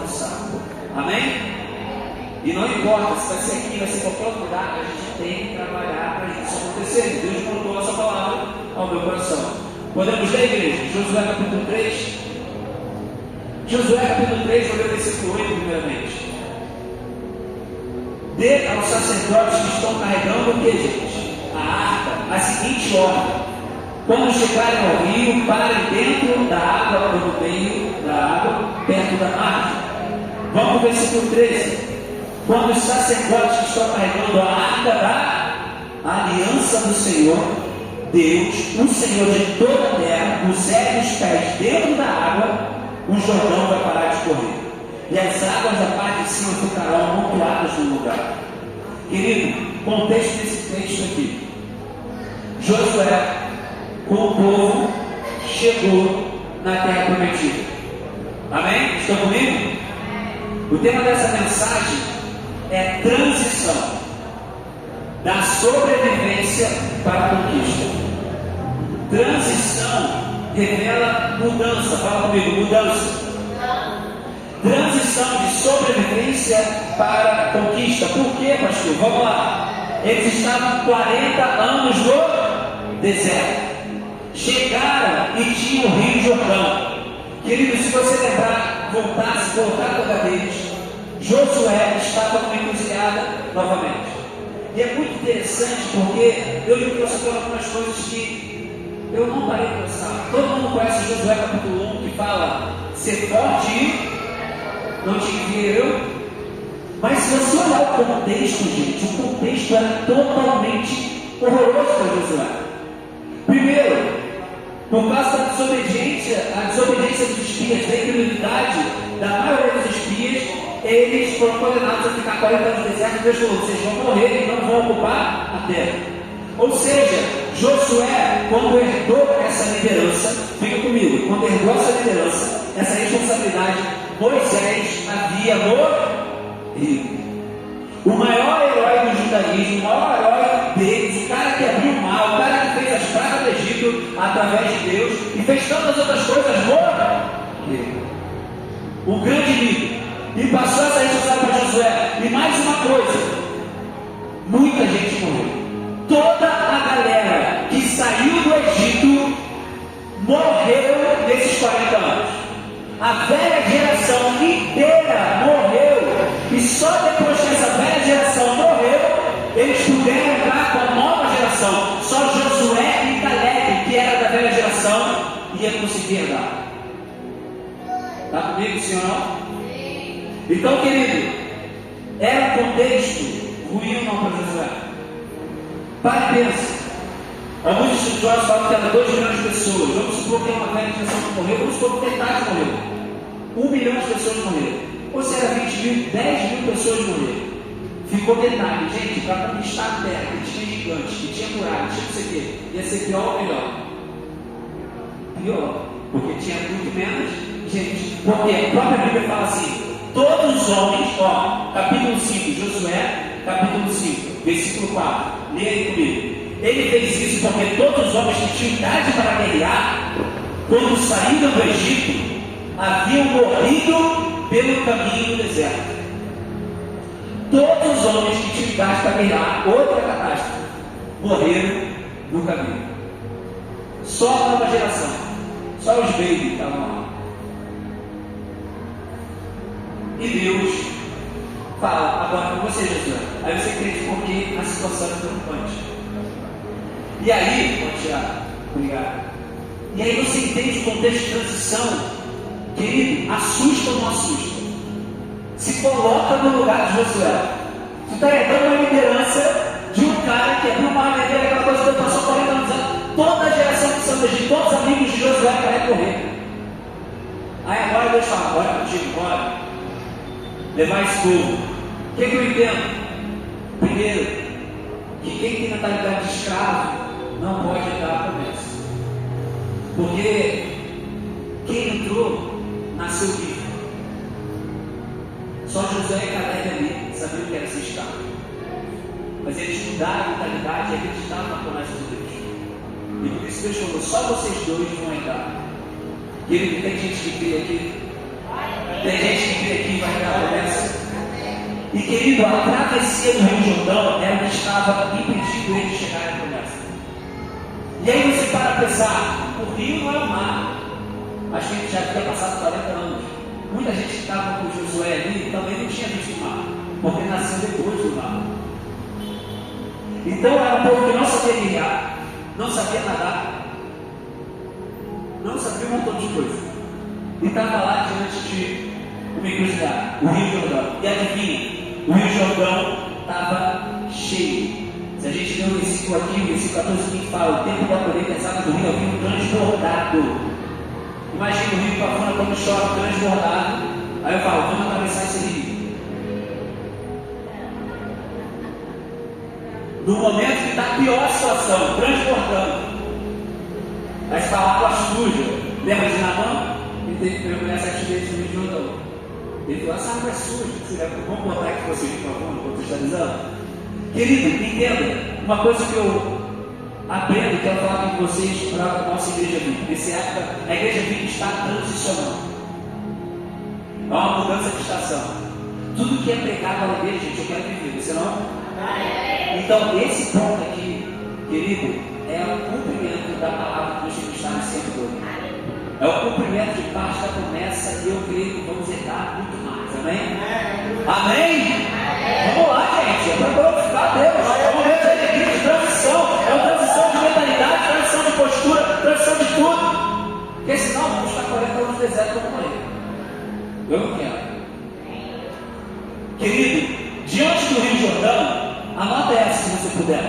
alcançar. Amém? E não importa se vai ser aqui, vai ser em qualquer outro lugar, a gente tem que trabalhar para isso acontecer. Deus colocou essa palavra ao meu coração. Podemos ler, igreja? Josué capítulo 3. Josué capítulo 3, vou ler o versículo 8 primeiramente. Dê aos sacerdotes que estão carregando o que, gente? A arca, a seguinte ordem: quando chegarem ao rio, parem dentro da água ou no meio da água, perto da margem. Vamos para o versículo 13. Quando os sacerdotes que estão carregando a arca da aliança do Senhor, Deus, o Senhor de toda a terra, puserem os pés dentro da água, o Jordão vai parar de correr. E as águas da parte de cima ficarão amontoadas no lugar. Querido, contexto desse texto aqui. Josué, com o povo, chegou na terra prometida. Amém? Estão comigo? O tema dessa mensagem é transição da sobrevivência para a conquista. Transição revela mudança. Fala comigo, mudança. Transição de sobrevivência para a conquista. Por quê, pastor? Vamos lá. Eles estavam 40 anos no deserto. Chegaram e tinham o Rio Jordão. Querido, se você lembrar, voltar toda vez, Josué estava numa encruzilhada novamente. E é muito interessante porque eu lhe trouxe aqui algumas coisas que eu não parei de pensar. Todo mundo conhece Josué capítulo 1, que fala ser forte e não te enviei eu. Mas se você olhar o contexto, gente, o contexto era totalmente horroroso para Josué. Primeiro, por causa da desobediência, a desobediência dos espias, da incredulidade da maioria dos espias, eles foram condenados a ficar 40 anos no deserto. Deus falou: vocês vão morrer e não vão ocupar a terra. Ou seja, Josué, quando herdou essa liderança, fica comigo, quando herdou essa liderança, essa responsabilidade, Moisés havia morrido. O maior herói do judaísmo, o maior herói deles, o cara que abriu o mar, o cara que fez as pragas do Egito através de Deus e fez tantas outras coisas, morreu. O grande líder. E passou essa responsabilidade para Josué. E mais uma coisa: muita gente morreu. Toda a galera que saiu do Egito morreu nesses 40 anos. A velha geração inteira morreu. E só depois que essa velha geração morreu, eles puderam entrar com a nova geração. Só Josué e Caleb, que era da velha geração, ia conseguir entrar. Está comigo, senhor? Então, querido, era um contexto ruim ou não para Josué? Para e pensa. Alguns estudiosos falam que era 2 milhões de pessoas. Vamos supor que uma velha geração que morreu. Vamos supor que metade morreu. 1 milhão de pessoas morreram. Ou se era 20 mil, 10 mil pessoas morreram. Ficou metade. Gente, para conquistar a terra, que tinha gigantes, que tinha muralha, tinha não sei o quê, ia ser pior ou melhor? Pior. Porque tinha muito menos gente. Porque a própria Bíblia fala assim: todos os homens, capítulo 5, Josué, capítulo 5, versículo 4, leia aí comigo. Ele fez isso porque todos os homens que tinham idade para guerrear, quando saíram do Egito, haviam morrido pelo caminho do deserto. Todos os homens que tinham idade para guerrear, outra catástrofe, morreram no caminho. Só a nova geração, só os babies estavam lá. E Deus fala: agora com você, Josué. Aí você entende porque a situação é preocupante. E aí, vou tirar, obrigado. E aí você entende o contexto de transição. Querido, assusta ou não assusta? Se coloca no lugar de Josué. Você está herdando uma liderança de um cara que abriu uma maneira, aquela coisa que passou 40 anos. Toda a geração que são de todos os amigos de Josué vai correr. Aí agora Deus fala: bora contigo, bora levar esse povo. O que eu entendo? Primeiro, que quem tem mentalidade de escravo não pode dar a promessa. Porque quem entrou, nasceu vivo. Só Josué e Caleb ali sabiam o que era ser escravo. Mas eles mudaram a mentalidade e acreditavam na promessa de Deus. E por isso Deus falou: só vocês dois vão entrar. E ele tem gente que crê aqui. Tem gente que vem aqui e vai ver a promessa. E querido, a travessia do Rio Jordão era o que estava impedindo ele de chegar à promessa. E aí você para pensar, o rio não é o mar. Mas que ele já tinha passado 40 anos. Muita gente que estava com Josué ali também não tinha visto o mar, porque nasceu depois do mar. Então era um povo que não sabia guiar, não sabia nadar, não sabia um montão de coisa. E estava lá diante de uma encruzilhada, o Rio Jordão. E adivinha, o Rio Jordão estava cheio. Se a gente ler o versículo aqui, o versículo 14 que fala, o tempo da colheita, as águas do rio haviam transbordado. Imagina o rio Pavuna quando chove transbordado. Aí eu falo, vamos atravessar esse rio. No momento que está a pior situação, transbordando. Aí você fala, água suja. Lembra de Naamã? Ele teve que mergulhar 7 vezes no Rio Jordão. Ele falou, essa água é suja. Vamos botar aqui para vocês, por favor, contextualizando. Querido, entenda, uma coisa que eu aprendo, quero falar com vocês para a nossa igreja vida. Nessa época, a igreja vida está transicionando. É uma mudança de estação. Tudo que é pregado na igreja, gente, eu quero viver, você não? Então, esse ponto aqui, querido, é o cumprimento da palavra que Deus está nesse tempo todo. É o cumprimento de parte da promessa e eu creio que vamos herdar muito mais. Amém? Amém? Vamos lá, gente. É para glorificar a Deus. É um momento de alegria, de transição. É uma transição de mentalidade, transição de postura, transição de tudo. Porque senão vamos estar 40 anos no deserto como ele. Eu não quero. Querido, diante do Rio Jordão, anota essa se você puder.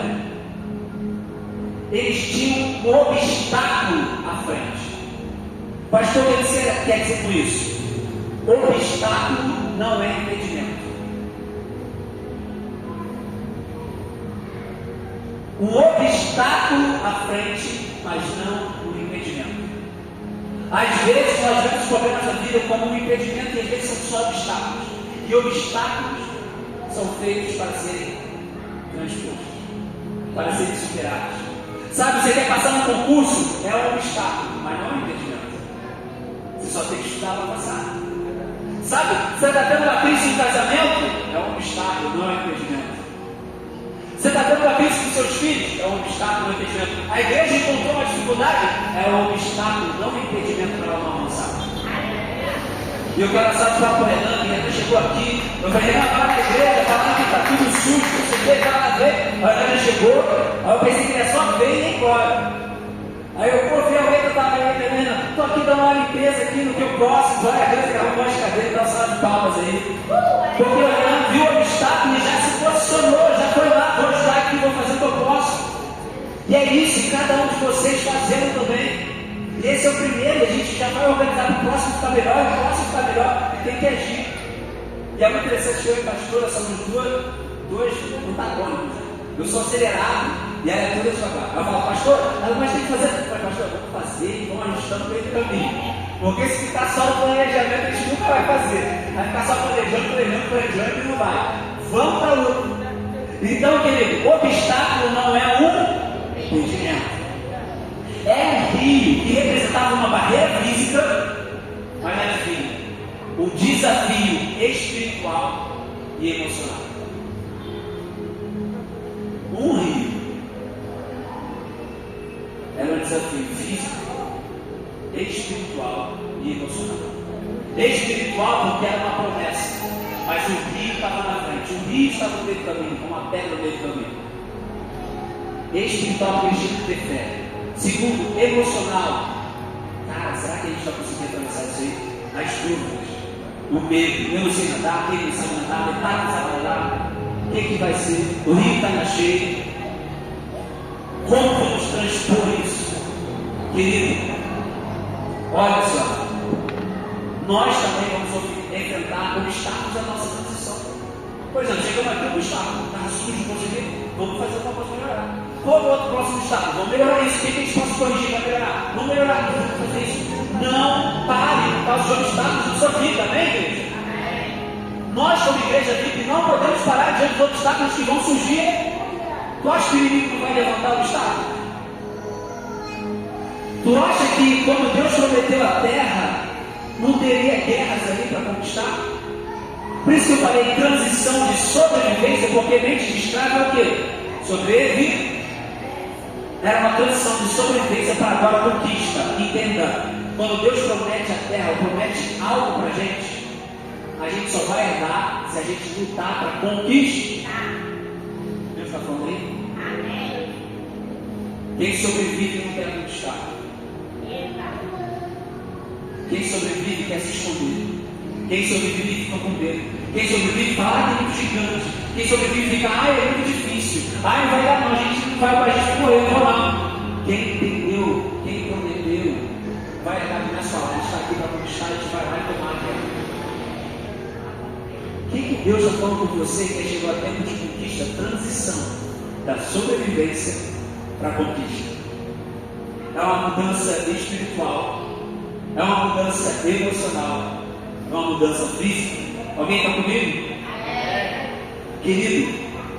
Eles tinham um obstáculo à frente. Pastor, o que você quer dizer com isso? Obstáculo não é impedimento. Um obstáculo à frente, mas não um impedimento. Às vezes nós vemos problemas na vida como um impedimento e às vezes são só obstáculos. E obstáculos são feitos para serem transpostos, para serem superados. Sabe, você quer passar no concurso? É um obstáculo, mas não é um impedimento. Você só tem que estudar para passar. Sabe, você está tendo uma crise no casamento? É um obstáculo, não é um impedimento. Você está tendo uma crise com seus filhos? É um obstáculo, não é um impedimento. A igreja encontrou uma dificuldade? É um obstáculo, não um impedimento para ela não avançar. E eu quero assar de papo Renan, e Renan chegou aqui. Eu falei, Renan, vai na igreja, falando que está tudo sujo, você vê, vai lá ver. Aí a Renan chegou, aí eu pensei que ele ia só ver e ir embora. Aí eu vi alguém que eu estava aí, Renan, estou aqui dando uma limpeza aqui no que eu posso, vai a Deus que arrumou as cadeiras, dá uma sala de palmas aí. Porque o Renan viu o obstáculo e já se posicionou, já foi lá, vou ajudar aqui, vou fazer o que eu posso. E é isso, cada um de vocês fazendo também. E esse é o primeiro, a gente já vai organizar o próximo ficar melhor, o próximo ficar melhor, e tem que agir. E é muito interessante que eu e a pastora somos dois antagônicos. Eu sou acelerado e ela é toda devagar. Ela fala, pastor, mas tem que fazer. Eu falo, pastor, vamos fazer e vamos ajustando o meio do caminho. Porque se ficar só no planejamento, a gente nunca vai fazer. Vai ficar só planejando e não vai. Vamos para o outro. Então, querido, obstáculo não é um impedimento. É um rio que representava uma barreira física, mas adivinha, o desafio espiritual e emocional. Um rio era um desafio físico, espiritual e emocional. Espiritual porque era uma promessa, mas o rio estava na frente, o rio estava no meio do caminho, como uma pedra no meio do caminho. Espiritual porque a gente ter fé. Segundo, emocional. Cara, será que a gente vai conseguir atravessar isso aí? As dúvidas, o medo, eu não sei nadar, quem não sabe nadar, metade não sabe nadar. O que vai ser? O rio está na cheia. Como vamos transpor isso? Querido, olha só, nós também vamos enfrentar obstáculos da nossa transição. Por exemplo, chegamos aqui no obstáculo, está sujo, vamos fazer uma coisa melhorar. Qual é o outro próximo obstáculo? Vamos melhorar isso. O que a gente pode corrigir para melhorar? Vamos melhorar, vamos fazer isso. Não pare por causa dos obstáculos da sua vida, amém, igreja? Nós, como igreja VIP, não podemos parar diante dos obstáculos que vão surgir. Tu acha que o inimigo não vai levantar o obstáculo? Tu acha que quando Deus prometeu a terra, não teria guerras ali Por isso que eu falei transição de sobrevivência, porque mente de escravo é o quê? Sobreviver. Era uma transição de sobrevivência para agora conquista. Entenda, quando Deus promete a terra, ou promete algo para a gente só vai herdar se a gente lutar para conquistar. Deus está falando aí? Amém. Quem sobrevive não quer conquistar. Quem sobrevive quer se esconder. Quem sobrevive fica com medo. Quem sobrevive fala, é muito gigante. Quem sobrevive fica, é muito difícil. Não vai dar não, a gente não vai para a gente correr, não. Quem entendeu, quem prometeu, vai herdar a sua hora. A gente está aqui para conquistar, a gente vai lá e tomar a terra. Quem que Deus está falando com você que chegou a tempo de conquista, transição da sobrevivência para a conquista? É uma mudança espiritual, é uma mudança emocional, é uma mudança física. Alguém está comigo? Querido,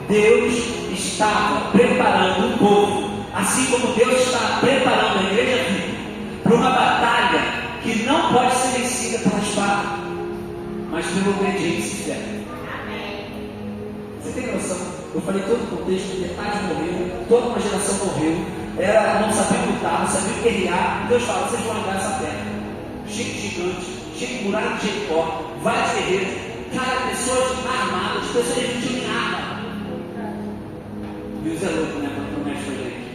Deus estava preparando um povo, assim como Deus está preparando a igreja viva para uma batalha que não pode ser vencida pela espada, mas pela obediência e fé. Você tem noção? Eu falei todo o contexto, metade morreu, toda uma geração morreu, não sabia lutar, não sabia guerrear. Deus fala, vocês vão andar essa terra, cheio de gigantes, cheio de muralha de Jericó, vários guerreiros, pessoas armadas, pessoas que não tinham nada. Deus é louco, né? Quando promete pra gente.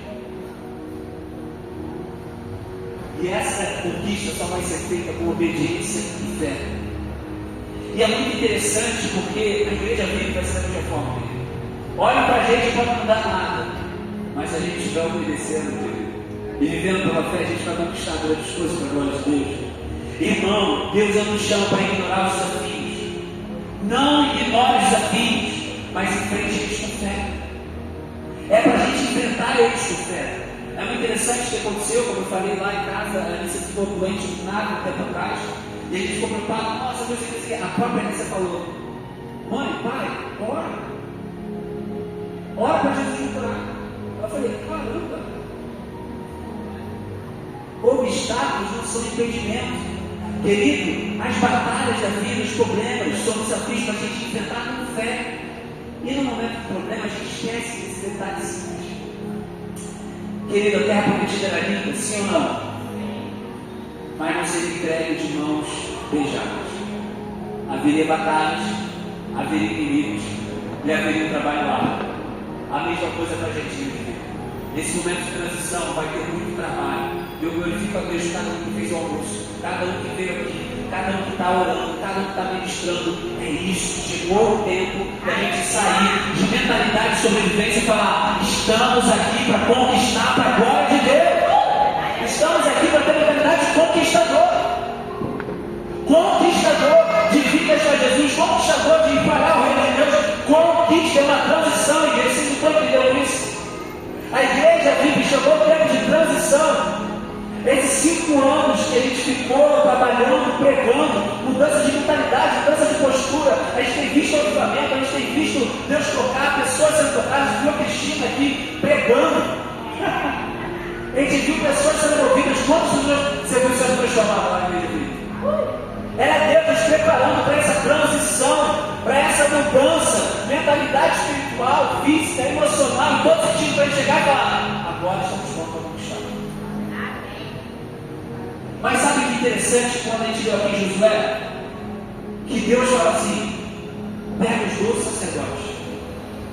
E essa conquista só vai ser feita com obediência e fé. E é muito interessante porque a igreja vive vai ser da mesma forma. Olha pra gente e pode não dar nada, mas se a gente estiver obedecendo e vivendo pela fé, a gente vai conquistar grandes coisas para a glória de Deus. Irmão, Deus não nos chama para ignorar os desafios. Não ignore os desafios, mas enfrente eles com fé. É para a gente enfrentar eles com fé. É muito interessante o que aconteceu, como eu falei lá em casa, a Alice ficou doente um tempo atrás, e a gente ficou preocupado, nossa, Deus, a própria Alice falou, mãe, pai, ora. Ora para Jesus me curar. Eu falei, caramba, obstáculos não são impedimentos. Querido, as batalhas da vida, os problemas, são desafios para a gente enfrentar com fé. E no momento do problema, a gente esquece desse detalhe simples. Querido, a terra prometida era linda, sim ou não? Mas não seria entregue de mãos beijadas. Haveria batalhas, haveria inimigos e haveria um trabalho árduo. A mesma coisa para a gente viver. Nesse momento de transição vai ter muito trabalho. Eu glorifico a Deus, cada um que fez o almoço, cada um que veio aqui, cada um que está orando, cada um que está ministrando. É isso, chegou o tempo da gente sair de mentalidade de sobrevivência e falar: estamos aqui para conquistar para a glória de Deus. Estamos aqui para ter mentalidade de conquistador. Conquistador de vidas para Jesus, conquistador de espalhar o reino de Deus. Conquista é uma transição, igreja. Vocês não estão entendendo isso? A igreja vive, chegou o tempo de transição. Esses 5 anos que a gente ficou trabalhando, pregando, mudança de mentalidade, mudança de postura, a gente tem visto o avivamento, a gente tem visto Deus tocar, pessoas sendo tocadas, viu a Cristina aqui pregando. A gente viu pessoas sendo movidas. Quantos você viu sendo transformado lá na igreja? Era Deus nos preparando para essa transição, para essa mudança, mentalidade espiritual, física, emocional, em todo sentido, para chegar e falar: agora estamos prontos para conquistar. Mas sabe que interessante quando a gente viu aqui em Josué? Que Deus fala assim: pega os 12 sacerdotes,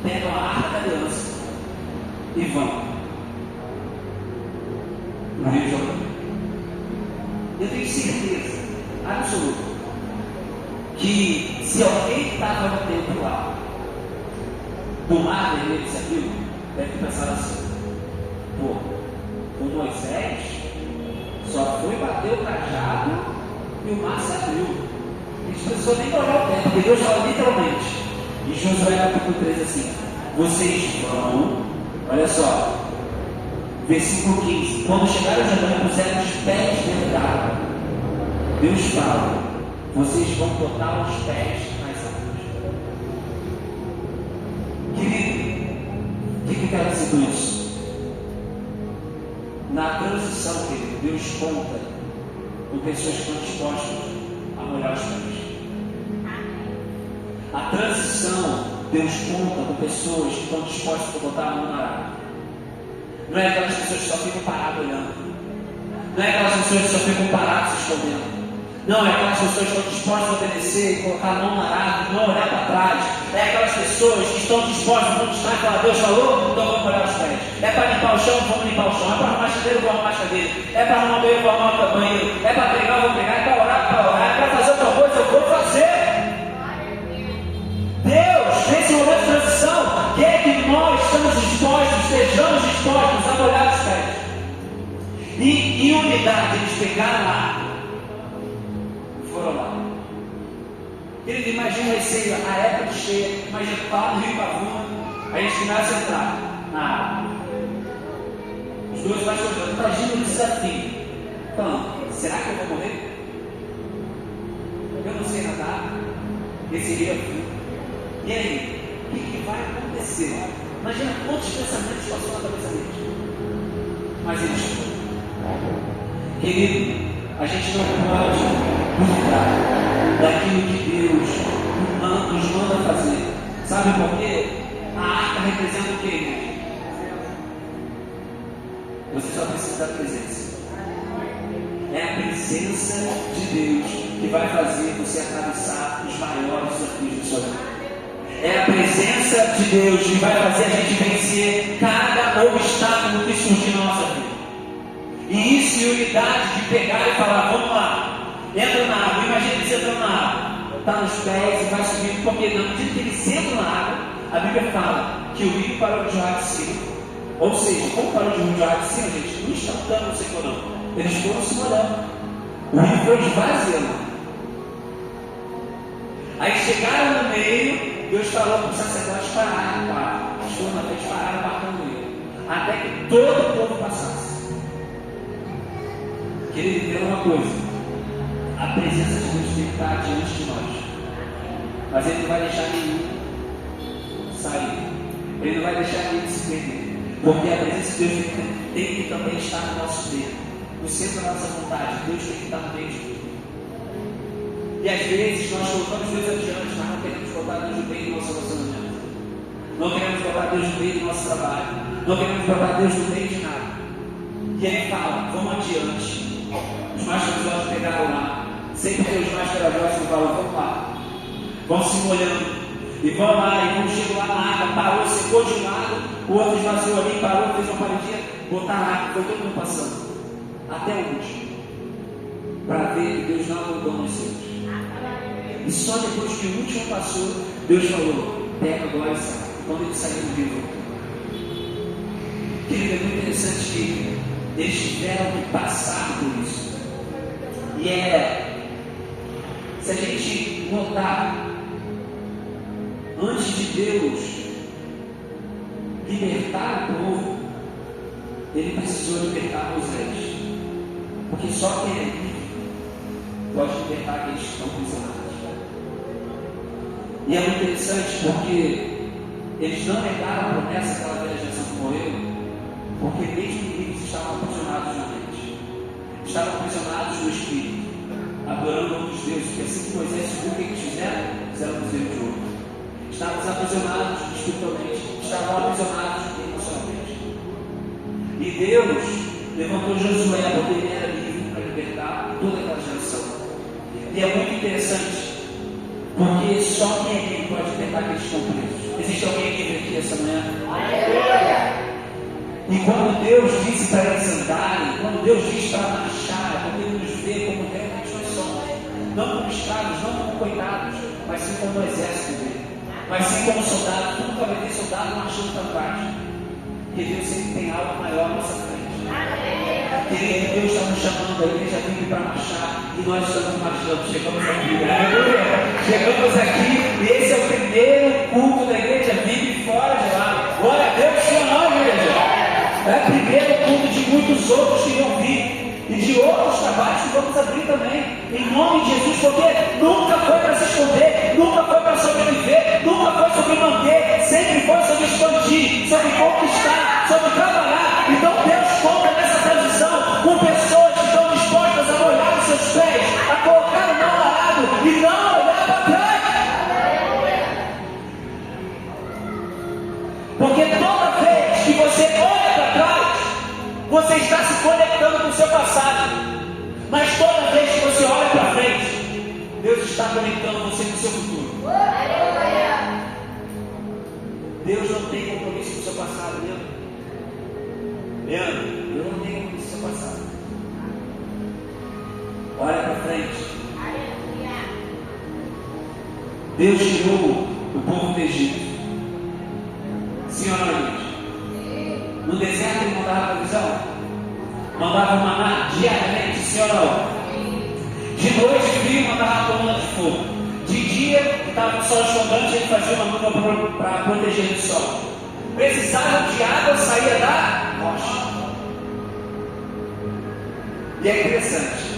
pega a arca da aliança e vão no Rio Jordão. Eu tenho certeza absoluta que se alguém estava no tempo lá, do mar vermelho se abriu, deve pensar assim: pô, o Moisés só foi bater o cajado e o mar se abriu. A gente precisou nem olhar o tempo, porque Deus fala literalmente em Josué capítulo 3 assim: vocês vão, olha só, versículo 15: quando chegaram ao Jordão e puseram os pés dentro da água, Deus fala: vocês vão botar os pés nas águas. Querido, o que eu quero dizer com isso? Na transição, querido, Deus conta com pessoas que estão dispostas a molhar os pés. transição, Deus conta com pessoas que estão dispostas a botar a mão na arada. Não é aquelas pessoas que só ficam paradas olhando. Não é aquelas pessoas que só ficam paradas se escondendo. Não, é aquelas pessoas que estão dispostas a obedecer e colocar a mão na arada, não olhar para trás. É aquelas pessoas que estão dispostas a conquistar e falar: Deus falou, então vamos molhar os pés. É para limpar o chão, vamos limpar o chão. É para arrumar chuveiro, vamos arrumar chuveiro. É para arrumar banheiro, vamos arrumar banheiro. É para pregar, vamos pregar. É para orar. É para fazer outra coisa, eu vou fazer. Deus, nesse momento de transição, quer que nós estejamos dispostos a molhar os pés. E em unidade, eles pegaram lá. Foram lá. Querido, imagina esse, a época cheia, imagina lá no Rio Pavuna, a gente começa a entrar na água. Os dois pastores, imagina o desafio. Falando, será que eu vou morrer? Eu não sei nadar. Esse rio é frio. E aí, o que vai acontecer? Imagina quantos pensamentos passou na cabeça deles. Mas eles foram. Querido, a gente não pode duvidar daquilo que Deus nos manda fazer. Sabe por quê? A arca representa o quê? Você só precisa da presença. É a presença de Deus que vai fazer você atravessar os maiores desafios da sua vida. É a presença de Deus que vai fazer a gente vencer cada obstáculo que surgir na nossa vida. E isso em unidade de pegar e falar: vamos lá, entra na água. Imagina eles entrando na água, está nos pés e vai subindo, porque na medida que eles entram na água, a Bíblia fala que o rio parou de jorrar de cima. Ou seja, como parou de jorrar de cima, gente, não instantâneo no Senhor não. Eles foram se molhando. O rio foi esvaziando. Aí chegaram no meio. Deus falou para os sacerdotes pararem, as turmas pararam marcando ele, até que todo o povo passasse. Querido, entenda uma coisa: a presença de Deus tem que estar diante de nós, mas Ele não vai deixar nenhum sair, Ele não vai deixar ninguém se perder, porque a presença de Deus tem que também estar no nosso meio, no centro da nossa vontade. Deus tem que estar no meio de tudo. E às vezes nós colocamos Deus adiante, mas não queremos botar Deus no meio do nosso relacionamento. Não queremos botar Deus no meio do nosso trabalho. Não queremos botar Deus no meio de nada. E aí fala: vamos adiante. Os mais corajosos pegaram lá. Sempre tem os mais corajosos que falam: vamos lá. Vão se molhando. E vão lá. E quando chegou lá na água, parou, secou de um lado. O outro esvaziou ali, parou, fez uma paredinha. Botaram a água, foi todo mundo passando. Até o último. Para ver que Deus não abandonou os seus. E só depois que o último passou, Deus falou: pega agora e sai. Quando ele saiu do rio, querido, é muito interessante que eles tiveram que passar por isso. E se a gente notar, antes de Deus libertar o povo, Ele precisou libertar Moisés. Porque só quem é livre pode libertar aqueles que estão prisionados. E é muito interessante porque eles não negaram a promessa daquela velha geração que morreu, porque mesmo eles estavam aprisionados na mente, estavam aprisionados no espírito, adorando outros deuses, porque assim que Moisés subiu, o que eles fizeram? Fizeram um bezerro de ouro. Estavam aprisionados espiritualmente, estavam aprisionados emocionalmente. E Deus levantou Josué, porque ele era livre para libertar toda aquela geração. E é muito interessante, porque só quem é livre pode libertar aqueles que estão presos. Existe alguém livre aqui essa manhã? E quando Deus disse para eles andarem, quando Deus disse para marchar, porque Ele nos vê como realmente nós somos, não como escravos, não como coitados, mas sim como o exército dele, mas sim como soldados. Tu nunca vai ter soldado marchando para trás, porque Deus sempre tem algo maior à nossa frente. Querido, Deus está nos chamando, a igreja vive para marchar, e nós estamos marchando. Chegamos aqui, chegamos aqui, e esse é o primeiro culto da igreja vive fora de lá. Glória a Deus, sim ou não, igreja? É o primeiro culto de muitos outros que vão vir, e de outros trabalhos que vamos abrir também, em nome de Jesus, porque nunca foi para se esconder, nunca foi para sobreviver, nunca foi sobre manter, sempre foi sobre expandir, sobre conquistar, sobre trabalhar. Então Deus conta nessa transição com pessoas que estão dispostas a molhar os seus pés, a colocar o mão arado e não olhar para trás. está conectando você com o seu futuro. Deus não tem compromisso com o seu passado, Leandro. Deus não tem compromisso com o seu passado. Olha para frente. Deus tirou o povo do Egito. Sim ou não, gente? No deserto ele mandava provisão. Mandava maná diariamente, sim ou não? De noite frio, mandava uma coluna de fogo. De dia, que estava com o sol escondante, ele fazia uma nuvem para proteger do sol. Precisavam de água, saía da rocha. E é interessante.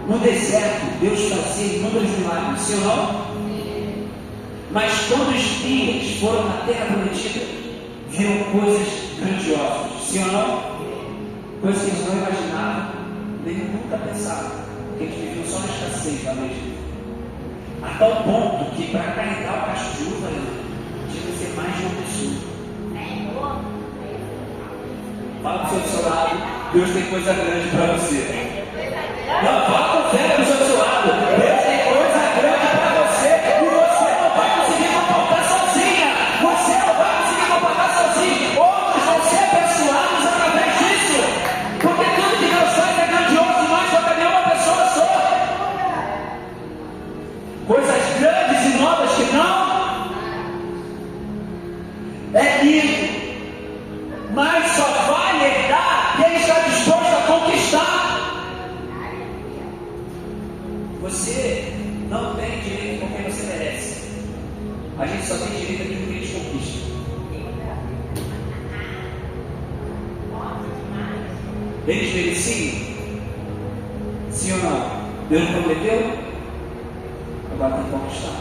No deserto, Deus fazia inúmeros milagres, sim ou não? Mas quando os espias foram na terra prometida, viram coisas grandiosas, sim ou não? Coisas que eles não imaginavam, nem nunca pensavam, porque eles viviam só na escassez lá no Egito. A tal ponto que para carregar o cacho de uva, tinha que ser mais de uma pessoa. Fala para o seu lado, Deus tem coisa grande para você. Não, fala com fé do seu lado. Deus tem coisa grande para você e você não vai conseguir comportar sozinha. Você não vai conseguir comportar sozinho. Outros vão ser abençoados através disso. Porque tudo que Deus faz é grandioso demais para nenhuma pessoa só. Coisas grandes e novas que não é lindo. Mas só vai herdar quem está disposto a conquistar. Você não tem direito porque você merece. A gente só tem direito àquilo que a gente conquista. Eles mereciam? Sim ou não? Deus prometeu? Agora tem que conquistar.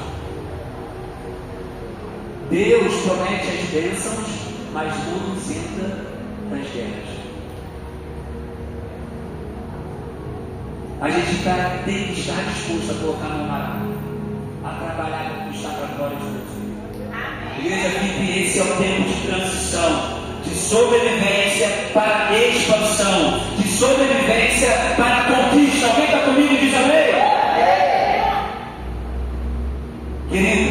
Deus promete as bênçãos, mas não nos isenta das guerras. A gente tem que estar disposto a colocar no mar, a trabalhar e conquistar para a glória de Deus. Igreja VIP, esse é o tempo de transição, de sobrevivência para expansão, de sobrevivência para conquista. Alguém está comigo e diz amém? Querido,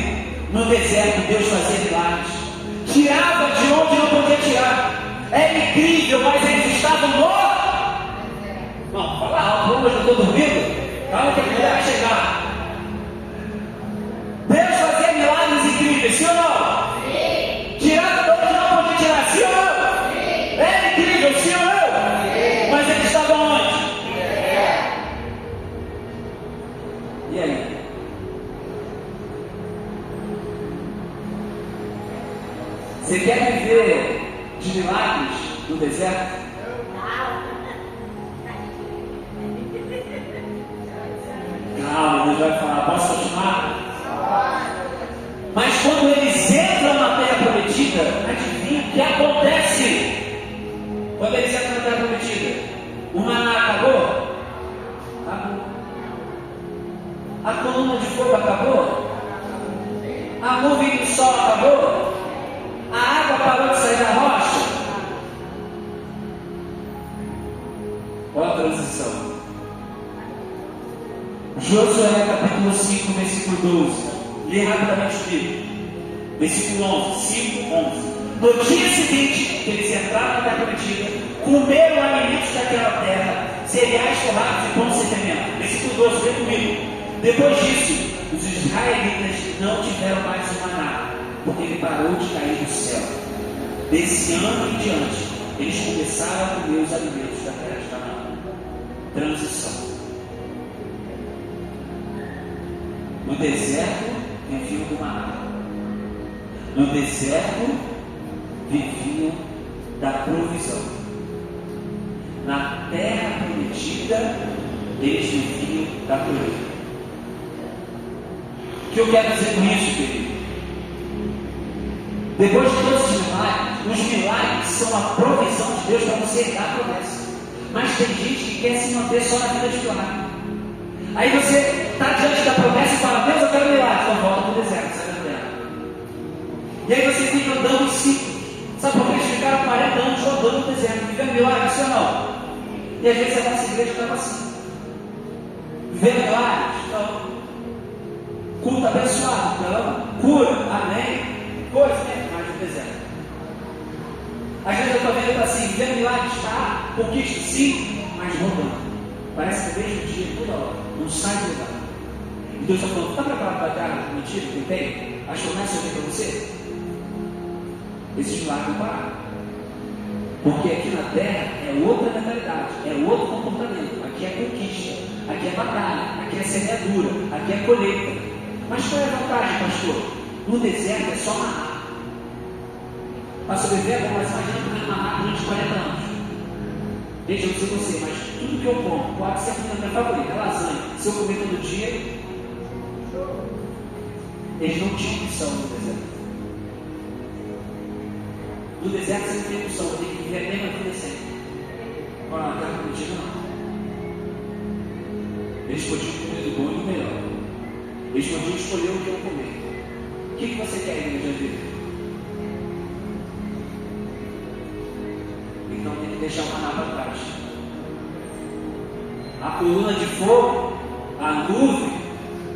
no deserto Deus fazia milagres, tirava de onde não podia tirar. É incrível, mas eles estavam no... Não, fala alto, hoje eu estou dormindo. Calma que a mulher vai chegar. Deus fazia milagres incríveis, sim ou não? Sim. Tirava de onde não podia tirar, sim ou não? Sim. É incrível, sim ou não? Sim. Mas eles estavam onde? Sim. E aí? Você quer viver de milagres no deserto? Calma, Deus vai falar, posso continuar? Mas quando eles entram na terra prometida, adivinha o que acontece? Quando eles entram na terra prometida, o maná acabou? Acabou. A coluna de fogo acabou? A nuvem do sol acabou? A água parou de sair da rocha? Olha a transição. Josué capítulo 5, versículo 12. Lê rapidamente comigo. Versículo 11, 5, 11. No dia seguinte, que eles entraram na terra prometida, comeram alimentos daquela terra, cereais torrados e pão sem fermento. Versículo 12, vem comigo. Depois disso, os israelitas não tiveram mais o maná, porque ele parou de cair do céu. Desse ano em diante, eles começaram a comer os alimentos da terra de Canaã. Transição. No deserto, viviam do maná. No deserto, viviam da provisão. Na terra prometida, eles viviam da colheita. O que eu quero dizer com isso, querido? Depois de todos os milagres são a provisão de Deus para você herdar a promessa. Mas tem gente que quer se manter só na vida de milagre. Aí você está diante da promessa e fala, Deus, eu quero milagre. Então volta para o deserto, sai da terra. E aí você fica andando em ciclos. Sabe por que eles ficaram 40 anos rodando no deserto, vivendo milagre, sim ou não? E às vezes a nossa igreja estava assim, Vê milagres? Não. Culto abençoado? Não. Cura? Amém. Coisa, né? Mas no deserto. Às vezes eu estou vendo assim, vê milagres? Tá. Conquista? Sim. Mas rodando. Parece que desde o dia, toda hora. Não sai do lugar. E Deus está falando, está preparado para dar mentira que tem? As promessas eu tenho para você? Esses milagres não param. Porque aqui na terra é outra mentalidade, é outro comportamento. Aqui é conquista, aqui é batalha, aqui é semeadura, aqui é colheita. Mas qual é a vantagem, pastor? No deserto é só amarrar. Para sobreviver, mas imagina comendo amarrar durante 40 anos. Gente, eu não sei você, mas tudo que eu como pode ser a comida minha favorita, é lasanha. Se eu comer todo dia, eles não tinham opção no deserto. No deserto você não tem opção, você tem que viver a mesma vida sempre. Agora na terra prometida não. Eles podiam comer do bom e do melhor. Eles podiam escolher o que iam comer. O que você quer, igreja de vida? Então tem que deixar uma nave para trás. A coluna de fogo, a nuvem,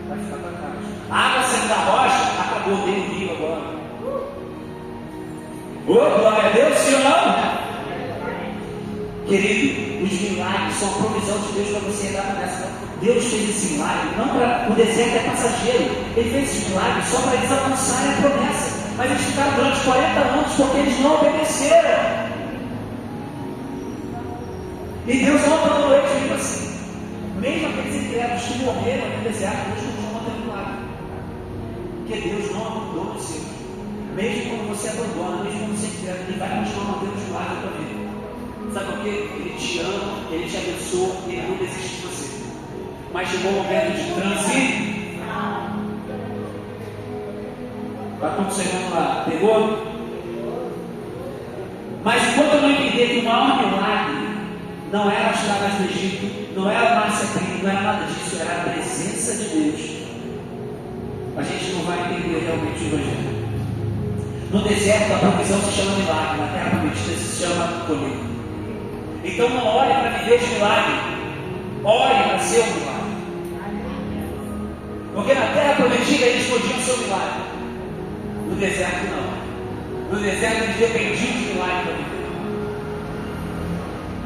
vai ficar para trás. A água saindo da rocha, acabou dentro do rio agora. Oh, glória a Deus, sim ou não? Querido, os milagres são a provisão de Deus para você entrar nessa. Deus fez esse milagre, não para. O deserto é passageiro. Ele fez esse milagre só para eles avançarem a promessa. Mas eles ficaram durante 40 anos porque eles não obedeceram. E Deus não abandonou eles, tipo assim. Mesmo aqueles incrédulos que morreram no deserto, Deus continua mantendo milagre. Porque Deus não abandonou os seus. Mesmo quando você abandona, mesmo quando você quiser, Ele vai continuar mantendo os milagres da tua vida. Sabe por quê? Ele te ama, Ele te abençoa, Ele não desiste de você. Mas chegou o momento de transição. Está tudo chegando lá. Pegou? Mas enquanto eu não entender que o maior milagre não era as pragas do Egito, não era a massa prima, não era nada disso, era a presença de Deus, a gente não vai entender realmente o Evangelho. No deserto, a provisão se chama milagre, na terra prometida se chama colheita. Então não ore para viver de milagre, ore para ser um milagre. Porque na terra prometida eles podiam ser um milagre, no deserto não. No deserto eles dependiam de milagre para viver.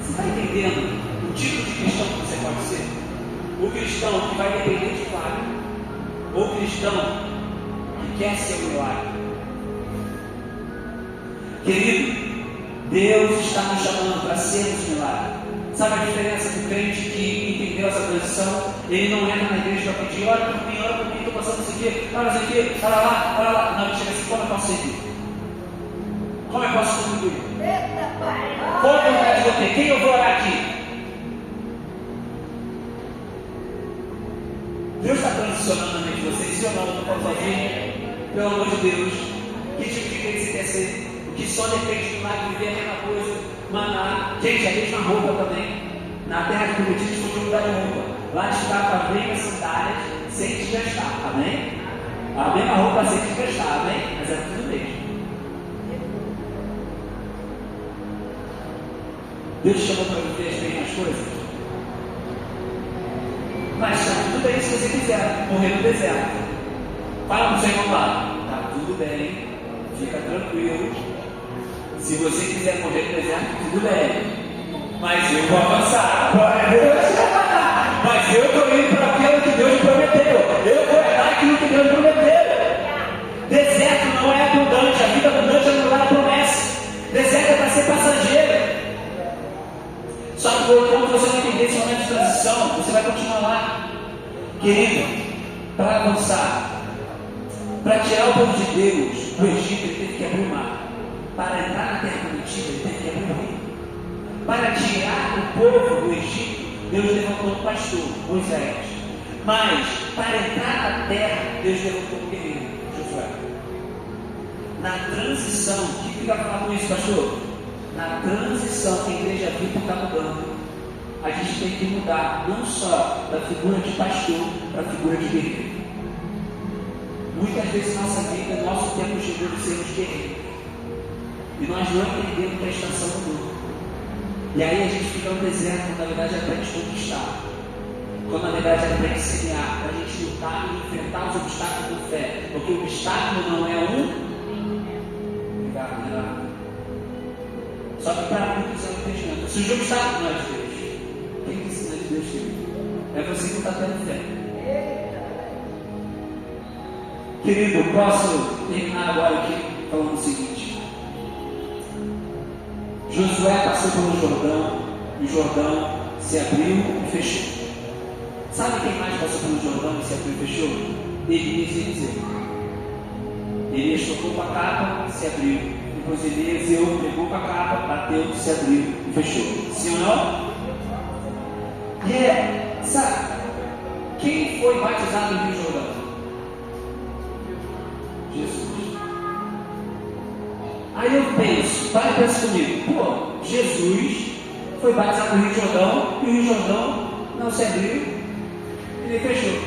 Você está entendendo o tipo de cristão que você pode ser? O cristão que vai depender de milagre, ou o cristão que quer ser um milagre. Querido, Deus está nos chamando para sermos milagres. Sabe a diferença do crente que entendeu essa transição? Ele não entra na igreja para pedir, ora por mim, estou passando isso aqui, olha isso aqui, olha lá. Não, ele chega assim, como eu posso servir? Como eu posso contribuir? Qual a vontade que eu tenho? Quem eu vou orar aqui? Deus está transicionando a mente de vocês, se ou não, eu não posso sozinho? Pelo amor de Deus, que tipo de crente você quer ser? Que só depende do milagre, viver a mesma coisa, maná. Gente, a mesma roupa também. Na terra de prometidos podiam mudar de roupa. Lá de ficar com as mesmas sandálias sem desgastar, amém? A mesma roupa sem desgastar, amém? Mas é tudo mesmo. Deus te chamou para viver as mesmas coisas. Mas tudo bem se você quiser morrer no deserto. Fala para o Senhor lá. Tá tudo bem, fica tranquilo. Se você quiser morrer no deserto, tudo bem. Mas eu vou avançar. Glória a Deus. Mas eu estou indo para aquilo que Deus prometeu. Eu vou dar aquilo que Deus prometeu. Deserto não é abundante. A vida abundante é no lugar da promessa. Deserto é para ser passageiro. Só que quando você não entender esse momento de transição, você vai continuar lá. Querido, para avançar, para tirar o povo de Deus do Egito, ele teve que abrir o mar. Para entrar na terra prometida, ele teve que abrir o rio. Para tirar o povo do Egito, Deus levantou um pastor, Moisés. Mas, para entrar na terra, Deus levantou um guerreiro, Josué. Na transição, o que fica falando com isso, pastor? Na transição que a igreja viva está mudando, a gente tem que mudar não só da figura de pastor para a figura de guerreiro. Muitas vezes na nossa vida, nosso tempo chegou de sermos guerreiros. E nós não entendemos que a estação mudou. E aí a gente fica no deserto, na verdade é para a gente conquistar. quando na verdade era para ensinar, para a gente lutar e enfrentar os obstáculos com fé, porque o obstáculo não é só que para muitos é um impedimento. Se o obstáculo não é de Deus, quem que ensina de Deus, querido? É você que não está tendo fé. Querido, posso terminar agora aqui falando o seguinte: Josué passou pelo Jordão, e o Jordão se abriu e fechou. Sabe quem mais passou pelo Jordão e se abriu e fechou? Elias e Eliseu. Elias tocou com a capa, se abriu. Depois Eliseu pegou com a capa, bateu, se abriu e fechou. Sim ou não? Sabe, quem foi batizado no Rio Jordão? Jesus. Aí eu penso, para e pensa comigo, pô, Jesus foi batizado no Rio Jordão e o Rio Jordão não se abriu, ele fechou.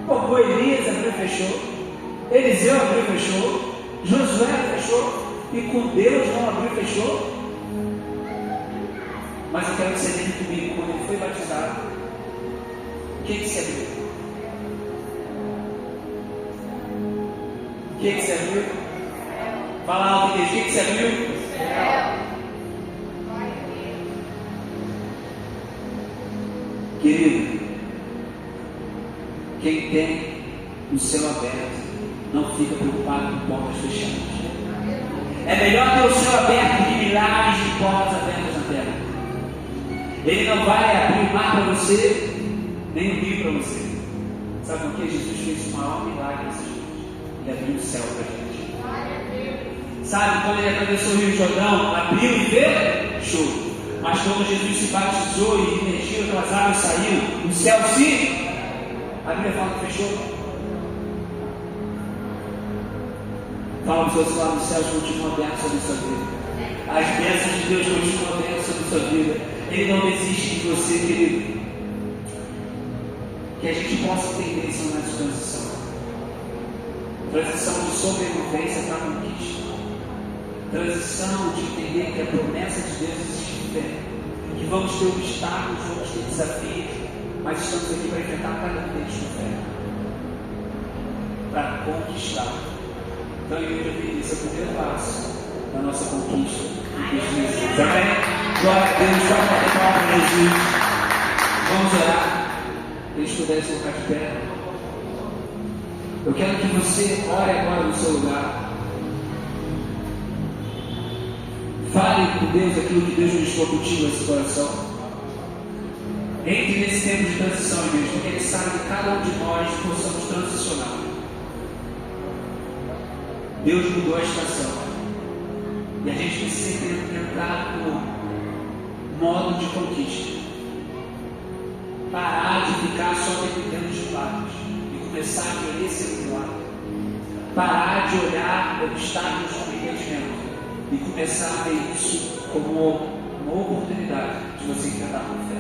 Pô, Elias abriu e fechou, Eliseu abriu e fechou, Josué fechou, e com Deus não abriu e fechou. Mas eu quero que você lembre comigo, quando ele foi batizado, o que se abriu? O que se abriu? Fala alto, o que se abriu? Querido, quem tem o céu aberto não fica preocupado com portas fechadas. É melhor ter o céu aberto do que milhares de portas abertas na terra. Ele não vai abrir o mar para você, nem o rio para você. Sabe por que Jesus fez o maior milagre nessas coisas? Ele abriu o céu para a gente. Sabe, quando ele atravessou o Rio Jordão, abriu e fechou. Mas quando Jesus se batizou e emergiu aquelas águas, saiu, o céu se abriu, fala que fechou. Fala para os seus lados, os céus continuam abertos sobre a sua vida. As bênçãos de Deus continuam abertas sobre a sua vida. Ele não desiste de você, querido. Que a gente possa entender esse momento de transição. Transição de sobrevivência para a conquista. Transição de entender que a promessa de Deus existe em fé. Que vamos ter obstáculos, vamos ter desafios, mas estamos aqui para enfrentar cada um deles com fé. Para conquistar. Então, igreja, esse é o primeiro passo da nossa conquista. Amém? Glória a Deus, vamos bater palma para Jesus. Vamos orar. Eles pudessem ficar de pé. Eu quero que você ore agora no seu lugar. Fale com Deus aquilo que Deus ministrou contigo nesse coração. Entre nesse tempo de transição, igreja, porque Ele sabe que cada um de nós possamos transicionar. Deus mudou a estação. E a gente precisa entrar no modo de conquista. Parar de ficar só dependendo de lados e começar a querer ser um lado. Parar de olhar obstáculos como impedimento e começar a ver isso como uma oportunidade de você enfrentar com fé.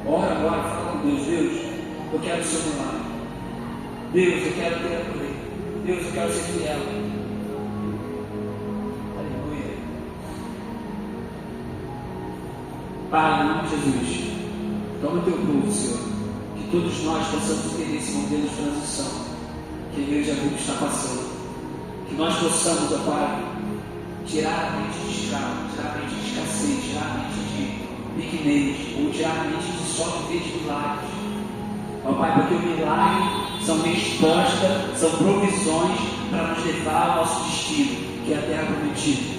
Ora agora, fala com Deus. Deus, eu quero ser um lado. Deus, eu quero ter a lei. Deus, eu quero ser fiel. Aleluia. Pai, em nome de Jesus, toma o teu povo, Senhor, que todos nós possamos entender esse modelo de transição que a igreja viva está passando, que nós possamos, ó Pai, tirar a mente de escravo, tirar a mente de escassez, tirar a mente de pequenez, ou tirar a mente de só viver de milagres, ó Pai, porque o milagre são respostas, são provisões para nos levar ao nosso destino, que é a terra prometida.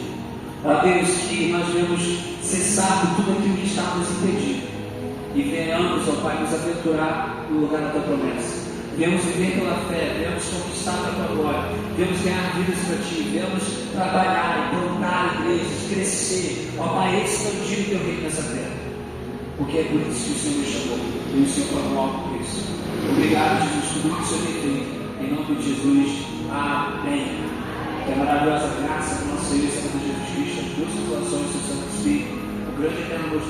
Ó Deus, que nós devemos cessar de tudo aquilo que está nos impedindo e venhamos, ó Pai, nos aventurar no lugar da Tua promessa. Venhamos viver pela fé, venhamos conquistar a Tua glória, venhamos ganhar vidas para Ti, venhamos trabalhar, plantar igrejas, crescer, ó Pai, expandir o Teu reino nessa terra. Porque é por isso que o Senhor me chamou, e o Senhor promove por isso. Obrigado, Jesus, por tudo que o Senhor tem feito. Em nome de Jesus, amém. Que a maravilhosa graça do nosso Senhor e Salvador Jesus Cristo, as duas situações do Santo Espírito, o grande eterno